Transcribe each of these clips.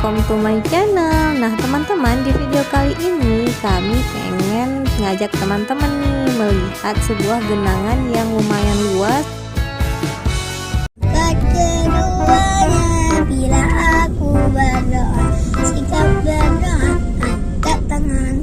welcome to my channel. Nah teman-teman, di video kali ini kami pengen ngajak teman-teman nih melihat sebuah genangan yang lumayan luas. Keduanya bila aku berdoa, sikap berdoa angkat tangan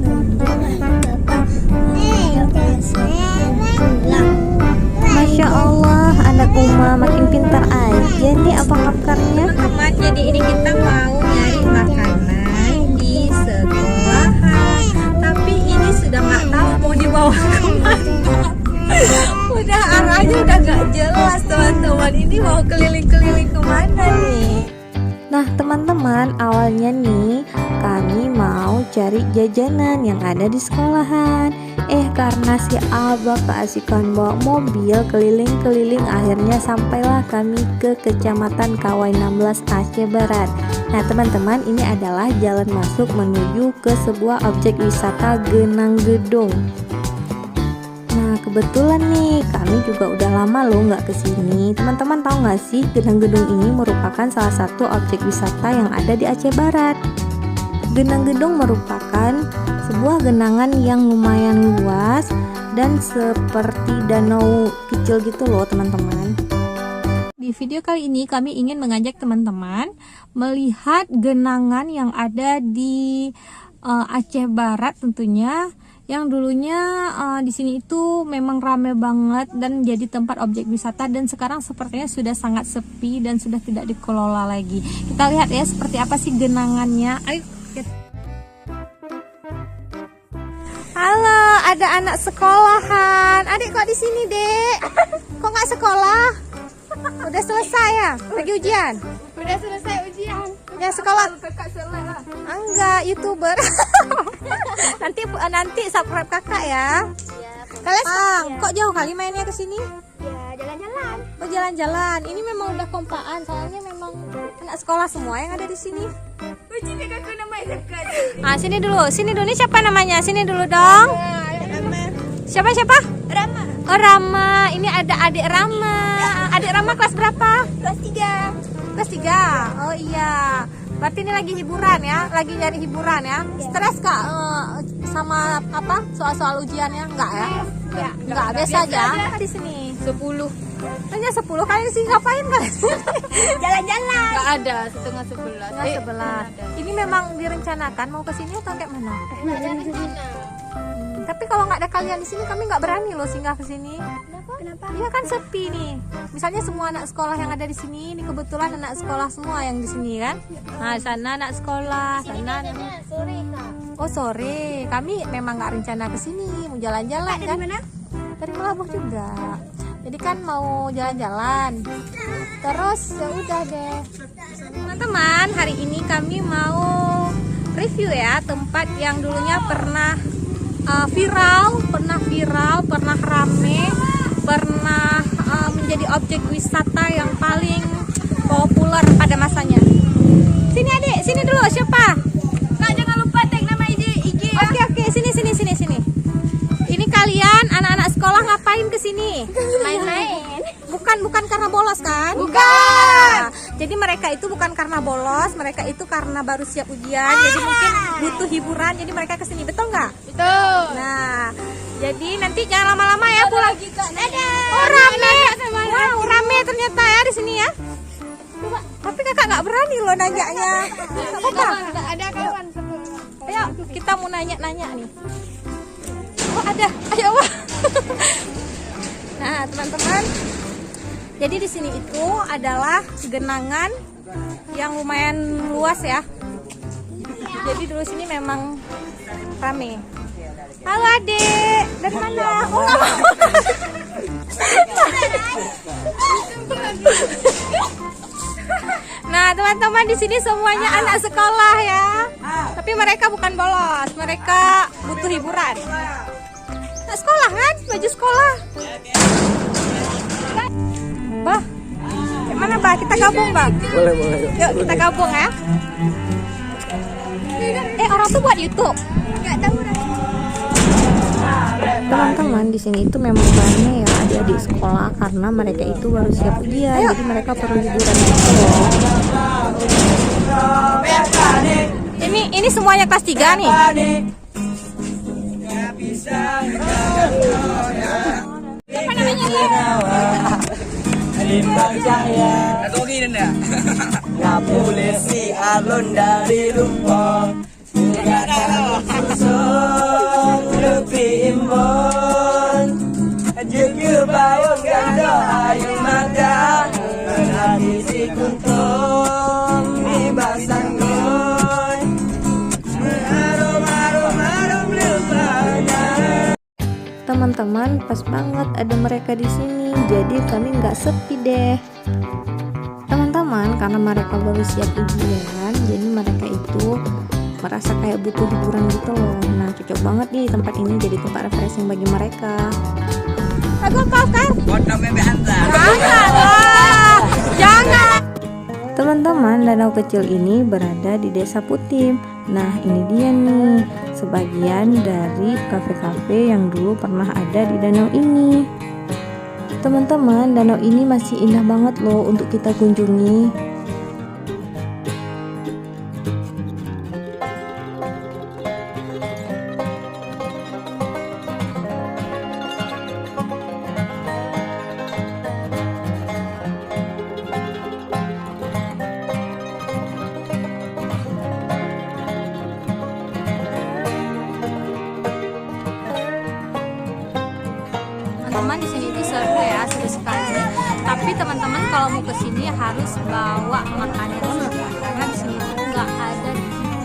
Masya Allah, anak Uma makin pintar aja nih apa kabarnya? Teman-teman, jadi ini kita mau nyari makanan di sekolahan, tapi ini sudah nggak tahu mau dibawa kemana. Udah arahnya udah nggak jelas teman-teman. Ini mau keliling-keliling kemana nih? Nah teman-teman, awalnya nih kami mau cari jajanan yang ada di sekolahan. Karena si Abah keasikan bawa mobil keliling-keliling, akhirnya sampailah kami ke Kecamatan Kawai 16 Aceh Barat. Nah teman-teman, ini adalah jalan masuk menuju ke sebuah objek wisata Genang Gedung. Nah kebetulan nih kami juga udah lama loh nggak kesini. Teman-teman tahu nggak sih, Genang Gedung ini merupakan salah satu objek wisata yang ada di Aceh Barat. Genang Gedung merupakan sebuah genangan yang lumayan luas dan seperti danau kecil gitu loh teman-teman. Di video kali ini kami ingin mengajak teman-teman melihat genangan yang ada di Aceh Barat tentunya, yang dulunya di sini itu memang ramai banget dan jadi tempat objek wisata, dan sekarang sepertinya sudah sangat sepi dan sudah tidak dikelola lagi. Kita lihat ya seperti apa sih genangannya. Ayo. Halo, ada anak sekolahan. Adik kok di sini, Dek? Kok nggak sekolah? Udah selesai ya? Lagi ujian? Udah selesai ujian. Ya sekolah. Enggak, YouTuber. nanti subscribe kakak ya. Kalian kok jauh kali mainnya ke sini? Ya, jalan-jalan. Oh, jalan-jalan. Ini memang udah kompaan, soalnya memang anak sekolah semua yang ada di sini. Sini dulu. Ini siapa namanya? Sini dulu dong. Siapa? Rama. Oh, Rama. Ini ada adik Rama. Adik Rama kelas berapa? Kelas 3. Kelas 3. Oh iya. Berarti ini lagi hiburan ya? Lagi nyari hiburan ya? Stres Kak sama apa? Soal-soal ujiannya? Enggak ya? Ya. Enggak, biasa aja di sini. 10. Hanya 10 kali sih, ngapain kali? Jalan-jalan. Enggak ada, setengah 11. Setengah 11. Ini memang direncanakan mau ke sini atau kayak mana? Tapi kalau nggak ada kalian di sini, kami nggak berani loh singgah ke sini. Kenapa? Iya kan sepi nih. Misalnya semua anak sekolah yang ada di sini, ini kebetulan anak sekolah semua yang di sini kan. Nah, sana anak sekolah, sana Sore, Kak. Oh sore, kami memang nggak rencana ke sini, mau jalan-jalan kan? Dari mana? Dari Melabuh juga. Jadi kan mau jalan-jalan. Terus ya udah deh. Teman-teman, hari ini kami mau review ya tempat yang dulunya pernah viral, pernah rame, pernah menjadi objek wisata yang paling populer pada masanya. Sini Adik, sini dulu siapa? Kak, jangan lupa tag nama IG ya. Oke, sini. Ini kalian anak-anak sekolah ngapain ke sini? Main-main. Bukan karena bolos kan? Bukan. Jadi mereka itu bukan karena bolos, mereka itu karena baru siap ujian. Jadi mungkin butuh hiburan, jadi mereka ke sini. Betul nggak? Betul. Nah, jadi nanti jangan lama-lama ya pulang. Ada. Oh, rame. Wow, rame ternyata ya di sini ya. Coba, tapi kakak nggak berani loh nanyanya. Nggak apa-apa. Ada kawan satu. Ayo, kita mau nanya-nanya nih. Oh, ada. Ayo, wah. Nah, teman-teman. Jadi di sini itu adalah genangan yang lumayan luas ya. Jadi dulu sini memang rame. Halo Adik, dari mana? Oh, nggak mau. Nah, teman-teman, di sini semuanya anak sekolah ya. Tapi mereka bukan bolos, mereka butuh hiburan. Anak sekolah kan, baju sekolah. Bah, gimana Bah? Kita gabung Bah. Boleh. Yuk kita gabung ya. Orang tuh buat YouTube. Enggak tahu. Teman-teman, di sini itu memang banyak ya adik-adik sekolah karena mereka itu baru siap ujian, jadi mereka perlu hiburan gitu loh. Ini semuanya kelas 3 nih. Apa namanya? Atau gini dah. Nggak boleh si alun dari lupa. Susun lebih imun. Juga bayang ganda ayun mata. Lagi si kuntum di basanggoy. Harum lupanya. Teman-teman, pas banget ada mereka di sini, jadi kami nggak sepi deh. Teman-teman, karena mereka baru siap ujian, jadi mereka itu merasa kayak butuh hiburan gitu loh. Nah, cocok banget nih tempat ini jadi tempat refreshing bagi mereka. Aku kan? Bodoh bebek antar. Jangan. Jangan. Teman-teman, danau kecil ini berada di Desa Putim. Nah, ini dia nih, sebagian dari kafe-kafe yang dulu pernah ada di danau ini. Teman-teman, danau ini masih indah banget loh untuk kita kunjungi. Teman-teman, di sini itu seru ya, seru sekali. Tapi teman-teman kalau mau ke sini harus bawa makanan juga, karena di sini itu nggak ada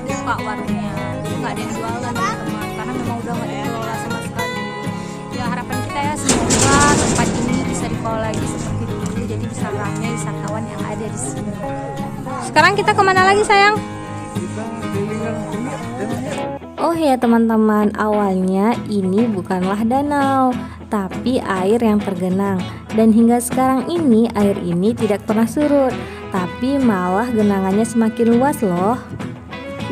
buka warungnya, nggak ada yang jualan teman-teman, karena memang udah nggak dikelola sama sekali. Ya harapan kita ya semoga tempat ini bisa dikelola lagi seperti dulu, jadi bisa ramai wisatawan yang ada di sini. Sekarang kita kemana lagi sayang? Oh ya teman-teman, awalnya ini bukanlah danau, tapi air yang tergenang. Dan hingga sekarang ini air ini tidak pernah surut, tapi malah genangannya semakin luas loh.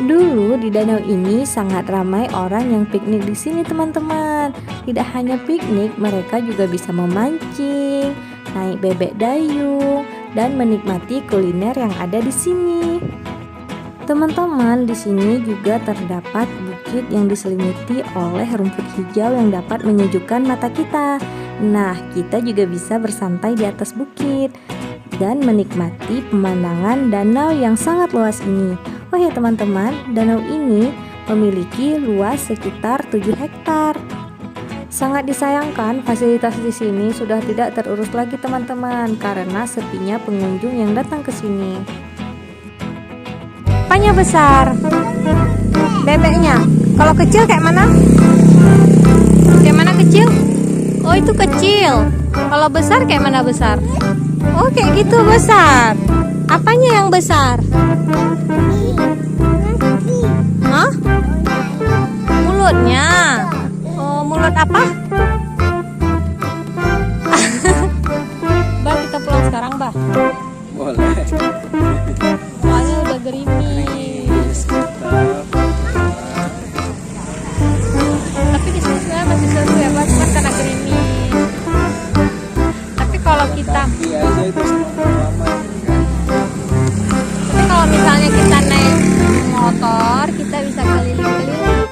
Dulu di danau ini sangat ramai orang yang piknik di sini teman-teman. Tidak hanya piknik, mereka juga bisa memancing, naik bebek dayung, dan menikmati kuliner yang ada di sini. Teman-teman, di sini juga terdapat bukit yang diselimuti oleh rumput hijau yang dapat menyejukkan mata kita. Nah, kita juga bisa bersantai di atas bukit dan menikmati pemandangan danau yang sangat luas ini. Oh ya teman-teman, danau ini memiliki luas sekitar 7 hektar. Sangat disayangkan fasilitas di sini sudah tidak terurus lagi teman-teman karena sepinya pengunjung yang datang ke sini. Apanya besar? Bebeknya. Kalau kecil kayak mana? Kayak mana kecil? Oh itu kecil. Kalau besar kayak mana besar? Oh kayak gitu besar. Apanya yang besar? Hah? Mulutnya. Oh mulut apa? Bah kita pulang sekarang bah. Boleh. Soalnya udah gerimis. Tapi di sini sebenarnya masih seru ya, Pak, cuma karena gerimis. Tapi kalau kita, Iya aja itu lama. tapi kalau misalnya kita naik motor, kita bisa keliling-keliling.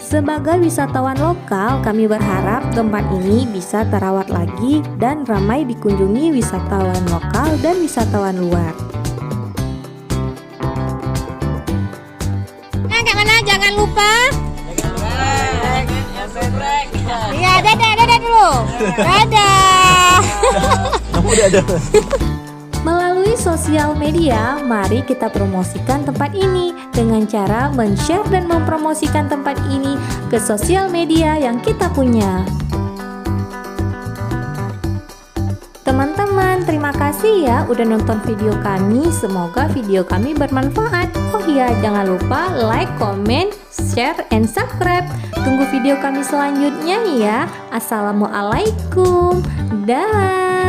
Sebagai wisatawan lokal, kami berharap tempat ini bisa terawat lagi dan ramai dikunjungi wisatawan lokal dan wisatawan luar. Nah, kayak mana? Jangan lupa. Iya, dadah dulu. Dadah. Kamu udah ada. Melalui sosial media, mari kita promosikan tempat ini dengan cara men-share dan mempromosikan tempat ini ke sosial media yang kita punya. Teman-teman, terima kasih ya udah nonton video kami. Semoga video kami bermanfaat. Oh iya, jangan lupa like, comment, share, and subscribe. Tunggu video kami selanjutnya ya. Assalamualaikum. Dah.